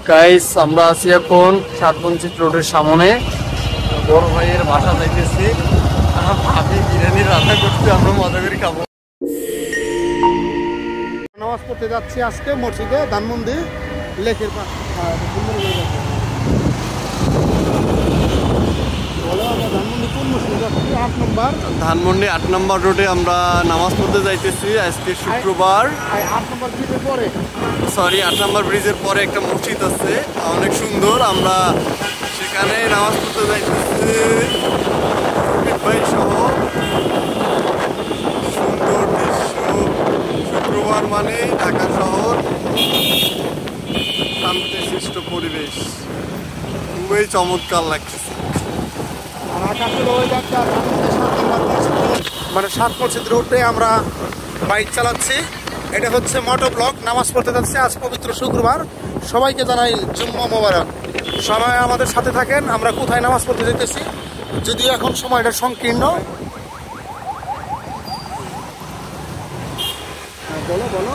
Guys আমরা আছি এখন সাতবঞ্চিত রোডের সামনে, বড় ভাইয়ের বাসা যাইতেছি। ভাবি বিরিয়ানি রান্না করতে, আমরা মজা করে খাবো। নামাজ পড়তে যাচ্ছি আজকে মসজিদে ধানমন্ডি লেকের ধানমন্ডি ৮ নম্বর রোডে আমরা নামাজ পড়তে যাইতেছি আজকে শুক্রবার। ৮ নম্বর ব্রিজের পরে, সরি ৮ নম্বর ব্রিজের পরে একটা মসজিদ আছে, অনেক সুন্দর। আমরা সেখানে নামাজ পড়তে যাইতেছি ভাই সহ। সুন্দর দৃশ্য, শুক্রবার মানে ঢাকা শহর, শান্তিশিষ্ট পরিবেশ, খুবই চমৎকার লাগতেছে। আর আকাশের ওয়েদারটা মানে সাত মসজিদ রোডে আমরা বাইক চালাচ্ছি। এটা হচ্ছে মোটো ব্লক, নামাজ পড়তে যাচ্ছে আজ পবিত্র শুক্রবার। সবাইকে জানাই জুম্মা মোবারক। সবাই আমাদের সাথে থাকেন। আমরা কোথায় নামাজ পড়তে যেতেছি, যদিও এখন সময়টা সংকীর্ণ। বলো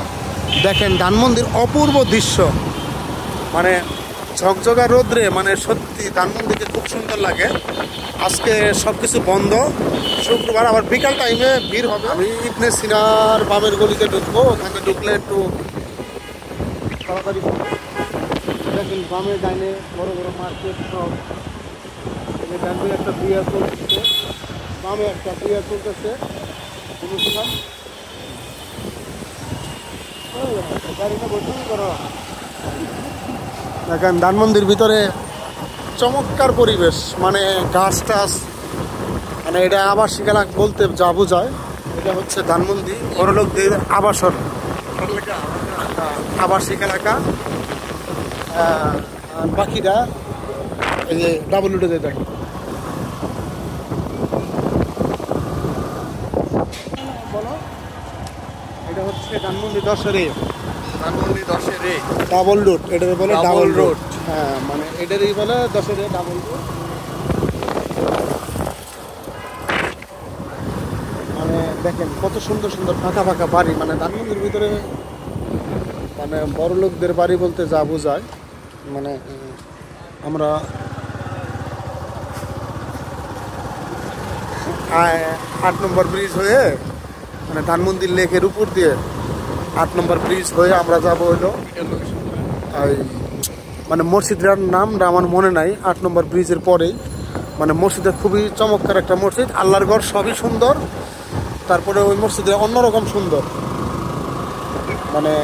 দেখেন ধানমন্ডির অপূর্ব দৃশ্য, মানে ঝকঝকা রোদ্রে, মানে সত্যি ধানমন্ডিকে খুব সুন্দর লাগে। আজকে সব কিছু বন্ধ, শুক্রবার। আবার বিকাল টাইমে ভিড় হবে। আমি ইবনে সিনার বামের গলিতে ঢুকবো, ওখানে ঢুকলে একটু তাড়াতাড়ি। দেখেন বামে ডাইনে বড় বড় মার্কেট সব। ডানে একটা বিয়া চলতেছে, বামে একটা বিয়া চলতেছে। দেখেন ধানমন্ডির ভিতরে চমৎকার পরিবেশ, মানে গাছ টাছ, মানে এটা আবাসিক এলাকা বলতে যা বোঝায়। এটা হচ্ছে ধানমন্ডি বড়লোকদের আবাসন, আবাসিক এলাকা। বাকিটা এই যে ডাবল উঠে যায়। দেখেন বলো, এটা হচ্ছে ধানমন্ডি 10-এ, ধানমন্ডি 10-এ ডাবল রোড। এটা বলে ডাবল রোড, হ্যাঁ, মানে এটারই বলে 10-এ ডাবল রোড। মানে দেখেন কত সুন্দর সুন্দর ফাঁকা ফাঁকা বাড়ি, মানে ধানমন্ডির ভিতরে মানে বড় লোকদের বাড়ি বলতে যা বোঝায়। মানে আমরা ৮ নম্বর ব্রিজ হয়ে, মানে ধানমন্ডি লেকের উপর দিয়ে ৮ নম্বর ব্রিজ হয়ে আমরা যাবো হলো মানে মসজিদের নামটা আমার মনে নাই। ৮ নম্বর ব্রিজের পরেই, মানে মসজিদটা খুবই চমৎকার একটা মসজিদ। আল্লাহর ঘর সবই সুন্দর, তারপরে ওই মসজিদে অন্যরকম সুন্দর। মানে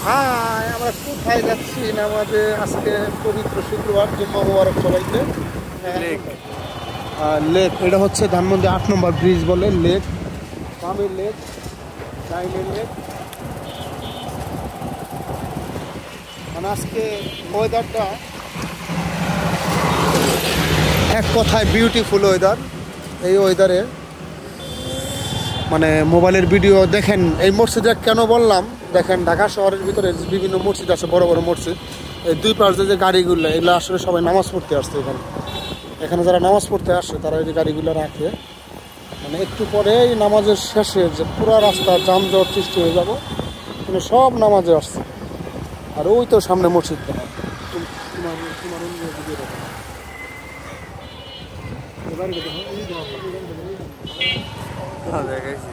হ্যাঁ, আমরা কোথায় যাচ্ছি নামাজে আজকে পবিত্র শুক্রবার, জুম্মা মোবারক সবাইকে। লেক, এটা হচ্ছে ধানমন্ডি ৮ নম্বর ব্রিজ বলে লেক। বামের লেক, ডাইনের লেক। মানে আজকে ওয়েদারটা এক কথায় বিউটিফুল ওয়েদার। এই ওয়েদারে মানে মোবাইলের ভিডিও দেখেন। এই মসজিদে কেন বললাম, দেখেন ঢাকা শহরের ভিতরে বিভিন্ন মসজিদ আছে, বড় বড় মসজিদ। এই দুই পাশে যে গাড়িগুলো, এগুলো আসলে সবাই নামাজ পড়তে আসছে। এখানে যারা নামাজ পড়তে আসে তারা এই যে গাড়িগুলো রাখে, মানে একটু পরেই নামাজের শেষে যে পুরো রাস্তা যানজট সৃষ্টি হয়ে যাব, মানে সব নামাজে আসছে। আর ওই তো সামনে মসজিদটা, দেখাইছি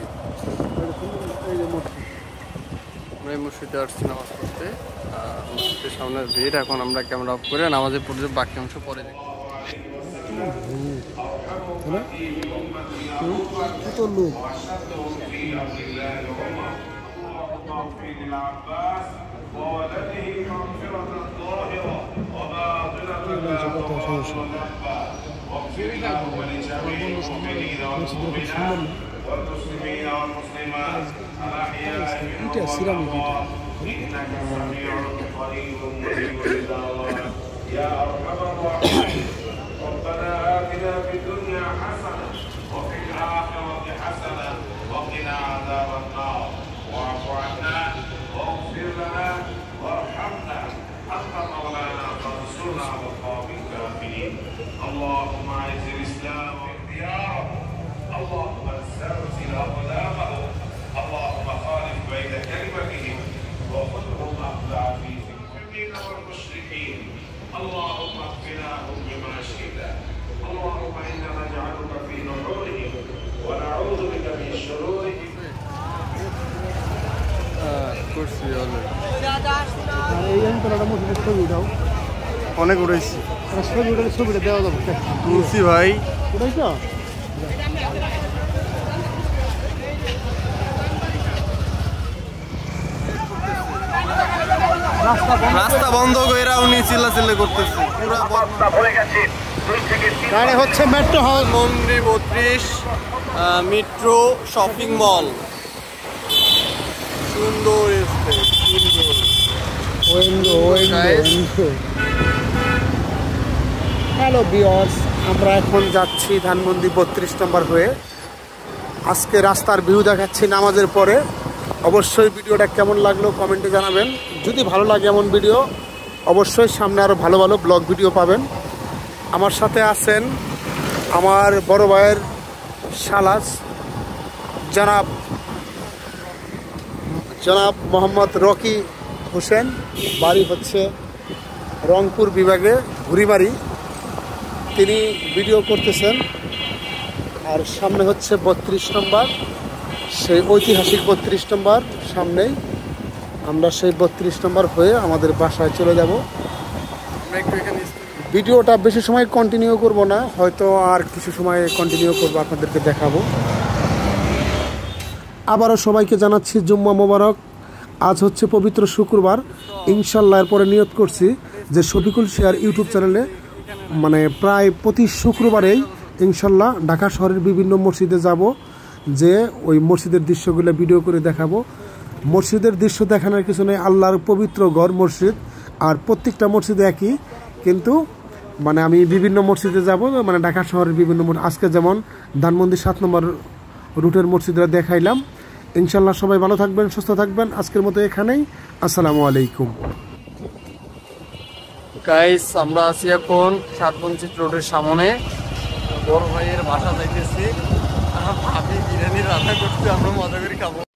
মসজিদে আসছি নামাজ পড়তে। মসজিদের সামনে ভিড়। এখন আমরা ক্যামেরা অফ করে নামাজে পড়তে বাকি অংশ পরে দেখি। কত লোক, ربنا آتنا في الدنيا حسنة وفي الآخرة حسنة وقنا عذاب النار واعف عنا واغفر لنا وارحمنا أنت مولانا فانصرنا على القوم الكافرين. اللهم أعز الإسلام واختياره، اللهم زلزل أقدامه، اللهم خالف بين উঠছি অনেক। আর এই অঞ্চলটা মসজিদের ছবি উঠাও, অনেক উঠেছি, ছবি উঠালে ছবিটা দেওয়া যাবে। তুলছি ভাই। উঠাইছ? রাস্তা বন্ধ করে উনি চিল্লাচিল্লি করতেছে পুরা গাড়ি হচ্ছে মেট্রো হল মন্দির 32 মেট্রো শপিং মল। সুন্দর হ্যালো ভিউয়ার্স, আমরা এখন যাচ্ছি ধানমন্ডি 32 নম্বর হয়ে। আজকে রাস্তার ভিউ দেখাচ্ছি নামাজের পরে। অবশ্যই ভিডিওটা কেমন লাগলো কমেন্টে জানাবেন। যদি ভালো লাগে এমন ভিডিও, অবশ্যই সামনে আরও ভালো ভালো ব্লগ ভিডিও পাবেন। আমার সাথে আছেন আমার বড় ভাইয়ের শালাস জনাব মোহাম্মদ রকি হোসেন। বাড়ি হচ্ছে রংপুর বিভাগে ঘুরিবাড়ি। তিনি ভিডিও করতেছেন। আর সামনে হচ্ছে 32 নম্বর, সেই ঐতিহাসিক 32 নম্বর সামনেই। আমরা সেই 32 নম্বর হয়ে আমাদের বাসায় চলে যাব। ভিডিওটা বেশি সময় কন্টিনিউ করব না, হয়তো আর কিছু সময় কন্টিনিউ করব, আপনাদেরকে দেখাবো। আবারও সবাইকে জানাচ্ছি জুম্মা মোবারক। আজ হচ্ছে পবিত্র শুক্রবার। ইনশাল্লাহ এরপরে নিয়ত করছি যে শফিকুল শেয়ার ইউটিউব চ্যানেলে মানে প্রায় প্রতি শুক্রবারেই ইনশাল্লাহ ঢাকা শহরের বিভিন্ন মসজিদে যাব, যে ওই মসজিদের দৃশ্যগুলো ভিডিও করে দেখাবো। মসজিদের দৃশ্য দেখানোর কিছু নেই, আল্লাহর পবিত্র ঘর মসজিদ, আর প্রত্যেকটা মসজিদে একই, কিন্তু মানে আমি বিভিন্ন মসজিদে যাব, মানে ঢাকা শহরের বিভিন্ন আজকে যেমন ধানমন্ডি 7 নম্বর রুটের মসজিদরা দেখাইলাম। ইনশাল্লাহ সবাই ভালো থাকবেন, সুস্থ থাকবেন। আজকের মতো এখানেই, আসসালামু আলাইকুম। গাইস, আমরা আছি এখন 7 বঞ্চিত রোডের সামনে। বড় ভাইয়ের বাসা যাইতেছি। ভাবি বিরিয়ানি রান্না করতে, আমরা মজা করে খাবো।